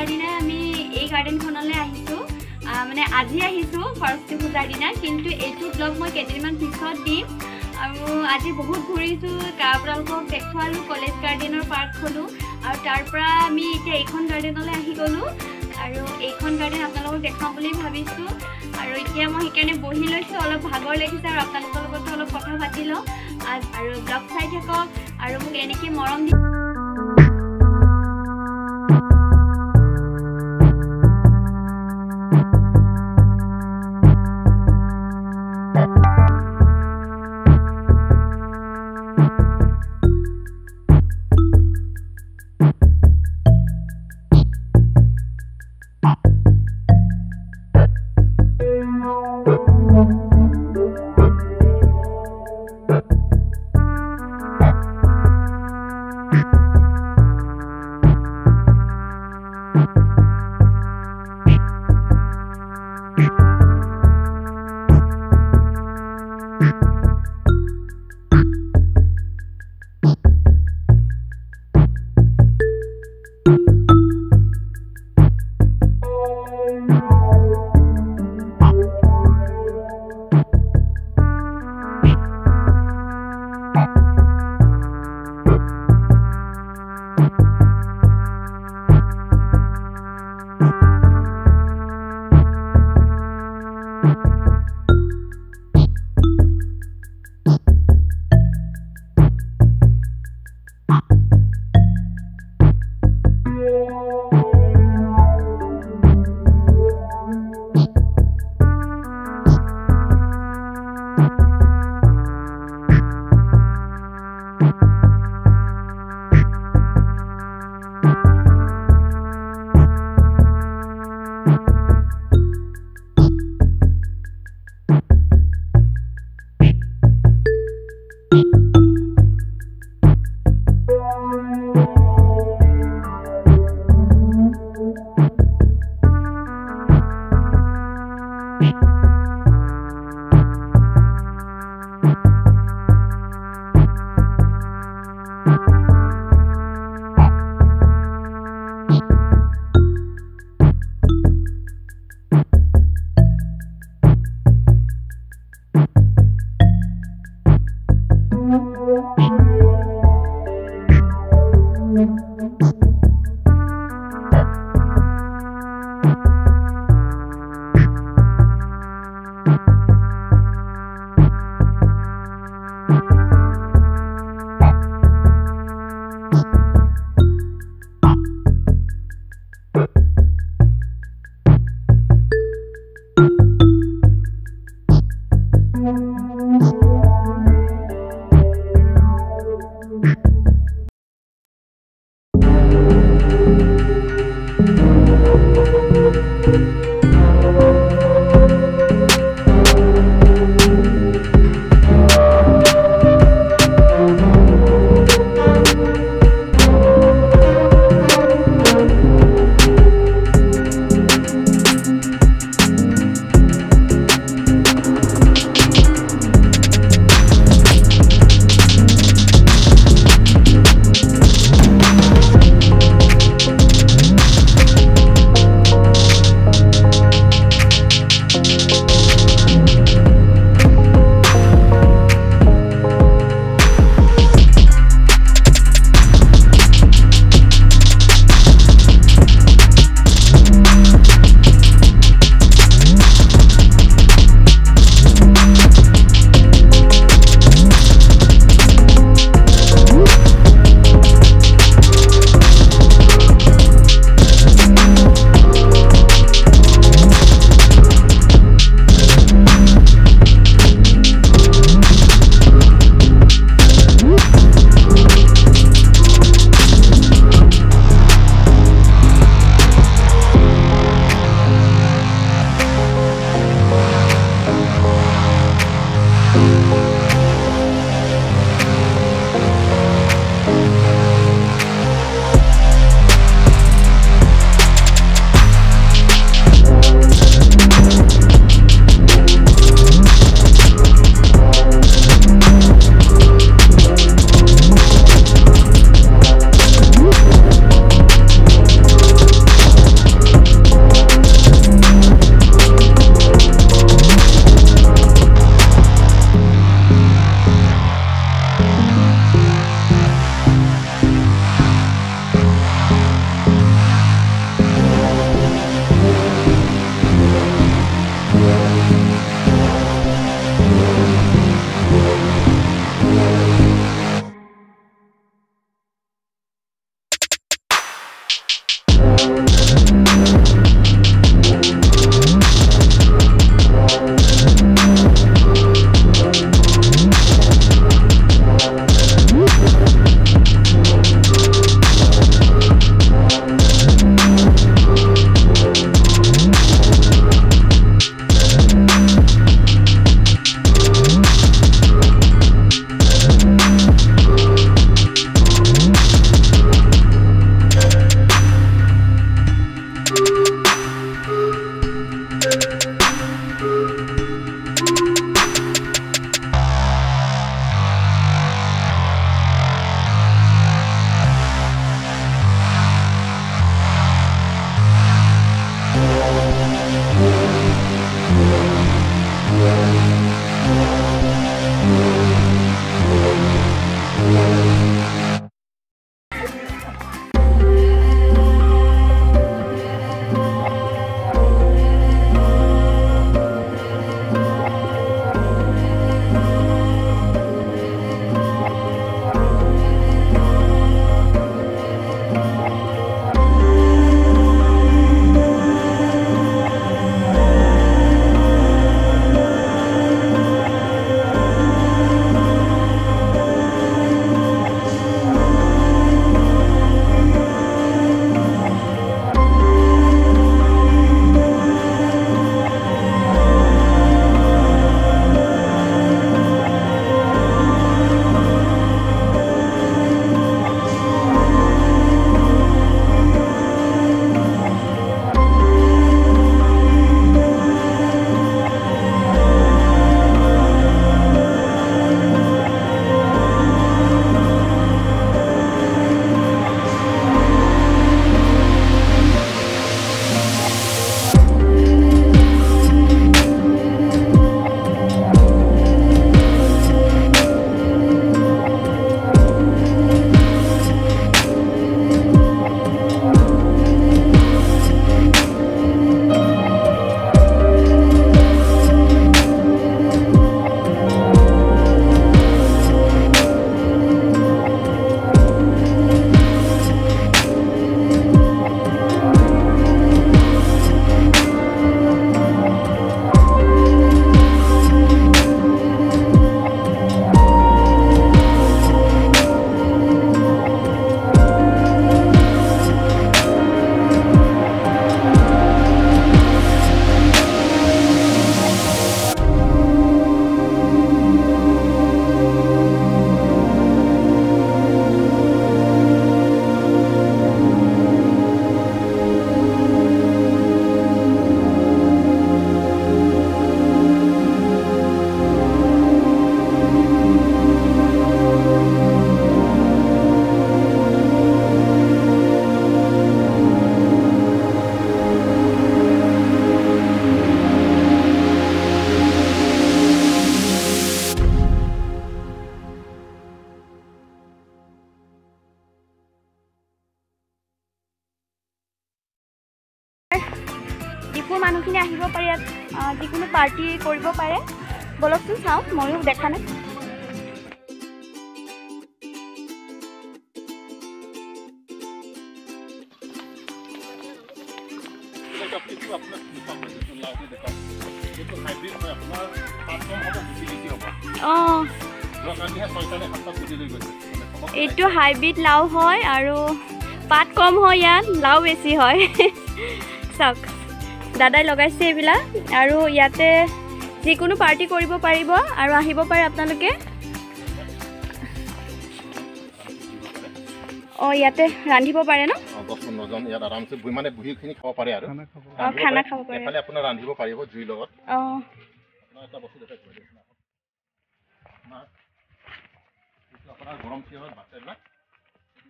দিনা আমি এই গাৰ্ডেনখনলৈ আহিছোঁ মানে আজি আহিছোঁ সৰস্বতী পূজাৰ দিনা কিন্তু এইটো ব্লগ মই কেইদিনমান পিছত দিম আৰু আজি বহুত ঘূৰিছোঁ আপোনালোকক দেখুৱালোঁ কলেজ গাৰ্ডেনৰ পাৰ্কখনো আৰু তাৰ পৰা আমি এতিয়া এইখন গাৰ্ডেনলৈ আহি গ'লোঁ আৰু এইখন গাৰ্ডেন আপোনালোকক দেখাওঁ বুলি ভাবিছোঁ আৰু এতিয়া মই সেইকাৰণে বহি লৈছোঁ অলপ ভাগৰ লাগিছে আৰু আপোনালোকৰ লগতো অলপ কথা পাতি লওঁ আৰু ব্লগ চাই থাকক আৰু মোক এনেকৈ মৰম দি ডিপুৰ মানুহখিনি আহিব পাৰে ইয়াত যিকোনো পাৰ্টি কৰিব পাৰে বলকচোন চাওঁ ময়ো দেখা নাই এইটো হাইব্ৰিড লাও হয় আৰু পাত কম হয় ইয়াত লাও বেছি হয় চাওক দাদাই লগাইছে এইবিলাক আৰু ইয়াতে যিকোনো পাৰ্টি কৰিব পাৰিব আৰু আহিব পাৰে আপোনালোকে ইয়াতে ৰান্ধিব পাৰে ন 10-15 জন ইয়াত আৰামছে মানে বুঢ়ীখিনি খাব পাৰে আৰু খানা খাব পাৰে এফালে আপোনাৰ ৰান্ধিব পাৰিব জুই লগত আপোনাৰ এটা বস্তু দেখাই দিছোঁ আপোনাৰ গৰম কি হয় বাচ্চাবিলাক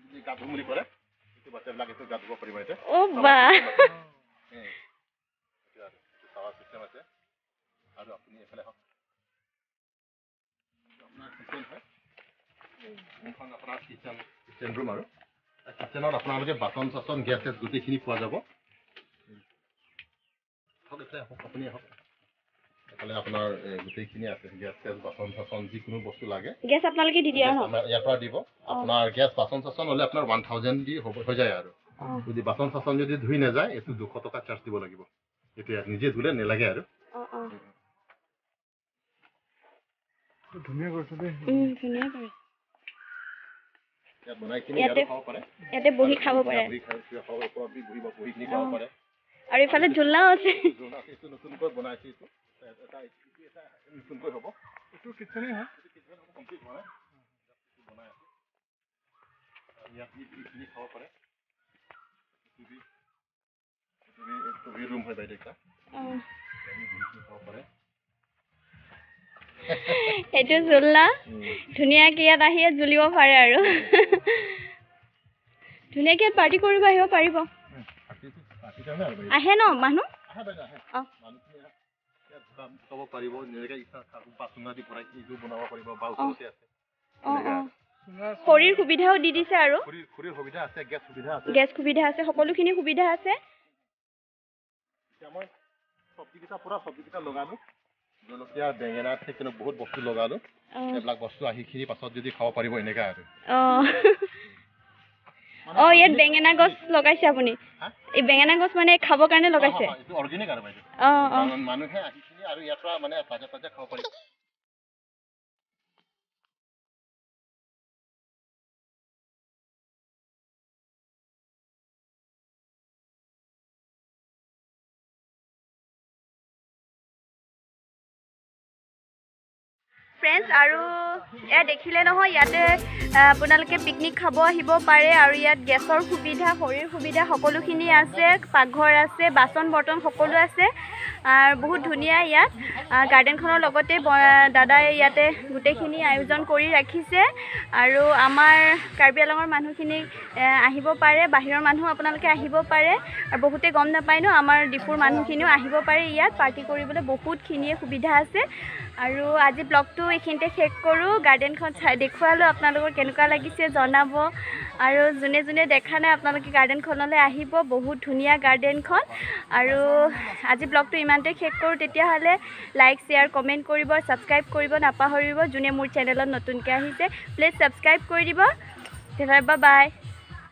যদি গা ধুম বুলি কৰে সেইটো বাচ্চাবিলাক এইটো গা ধুব পাৰিব এতিয়া খাৱা চিষ্টেম আছে আৰু আপুনি এফালে হওক আপোনাৰ কিচেন হয় এইখন আপোনাৰ কিচেন ৰুম আৰু কিচেনত আপোনালোকে বাচন চাচন গেছ চেছ গোটেইখিনি পোৱা যাব আপুনি আহক এফালে আপোনাৰ গোটেইখিনি আছে গেছ চেছ বাচন চাচন যিকোনো বস্তু লাগে গেছ আপোনালোকে দি দিয়া ইয়াৰ পৰা দিব আপোনাৰ গেছ বাচন চাচন হ'লে আপোনাৰ 1000 দি হৈ যায় আৰু যদি বাচন চাচন যদি ধুই নাযায় এইটো 200 টকা চাৰ্জ দিব লাগিব এইটো ইয়াত নিজে ধুলে নেলাগে আৰু ধুনীয়া কৰিছে দেই ধুনীয়া কৰিছে ইয়াতে বহি খাব পাৰে আৰু ইফালে ঝুলনাও আছে নতুনকৈ বনাইছে নতুনকৈ হ'ব এইটো কিচেনেই হয় কমপ্লিট হোৱা নাই বনাই আছে ইয়াত এইখিনি খাব পাৰে টিভি ৰুম হয় বাইদেউ এটা খাব পাৰে এইটো ঝুলনা ধুনীয়াকৈ ইয়াত আহি ঝুলিব পাৰে আৰু ধুনীয়াকৈ ইয়াত পাৰ্টি কৰিব আহিব পাৰিব আহে ন মানুহ খাব পাৰিব খৰিৰ সুবিধাও দি দিছে আৰু গেছ সুবিধা আছে সকলোখিনি সুবিধা আছে চব্জিকেইটা লগালো জলকীয়া বেঙেনা কিন্তু বহুত বস্তু লগালো এইবিলাক বস্তু আহিখিনি পাছত যদি খাব পাৰিব এনেকা আৰু ইয়াত বেঙেনা গছ লগাইছে আপুনি এই বেঙেনা গছ মানে খাবৰ কাৰণে লগাইছে অৰ্গেনিক আৰু বাইদেউ মানুহে আহিখিনি আৰু ইয়াৰ পৰা মানে তাজা খাব পাৰিব ফ্ৰেণ্ডছ আৰু এয়া দেখিলে নহয় ইয়াতে আপোনালোকে পিকনিক খাব আহিব পাৰে আৰু ইয়াত গেছৰ সুবিধা খৰিৰ সুবিধা সকলোখিনি আছে পাকঘৰ আছে বাচন বৰ্তন সকলো আছে আৰু বহুত ধুনীয়া ইয়াত গাৰ্ডেনখনৰ লগতে দাদাই ইয়াতে গোটেইখিনি আয়োজন কৰি ৰাখিছে আৰু আমাৰ কাৰ্বি আংলঙৰ মানুহখিনি আহিব পাৰে বাহিৰৰ মানুহ আপোনালোকে আহিব পাৰে আৰু বহুতে গম নাপায় ন আমাৰ ডিপুৰ মানুহখিনিও আহিব পাৰে ইয়াত পাৰ্টি কৰিবলৈ বহুতখিনিয়ে সুবিধা আছে আৰু আজি ব্লগটো এইখিনিতে শেষ কৰোঁ গাৰ্ডেনখন দেখুৱালোঁ আপোনালোকৰ কেনেকুৱা লাগিছে জনাব আৰু যোনে যোনে দেখা নাই আপোনালোকে গাৰ্ডেনখনলৈ আহিব বহুত ধুনীয়া গাৰ্ডেনখন আৰু আজি ব্লগটো ইমানতে শেষ কৰোঁ তেতিয়াহ'লে লাইক শ্বেয়াৰ কমেণ্ট কৰিব ছাবস্ক্ৰাইব কৰিব নাপাহৰিব যোনে মোৰ চেনেলত নতুনকৈ আহিছে প্লিজ ছাবস্ক্ৰাইব কৰি দিব তেতিয়াহ'লে বাই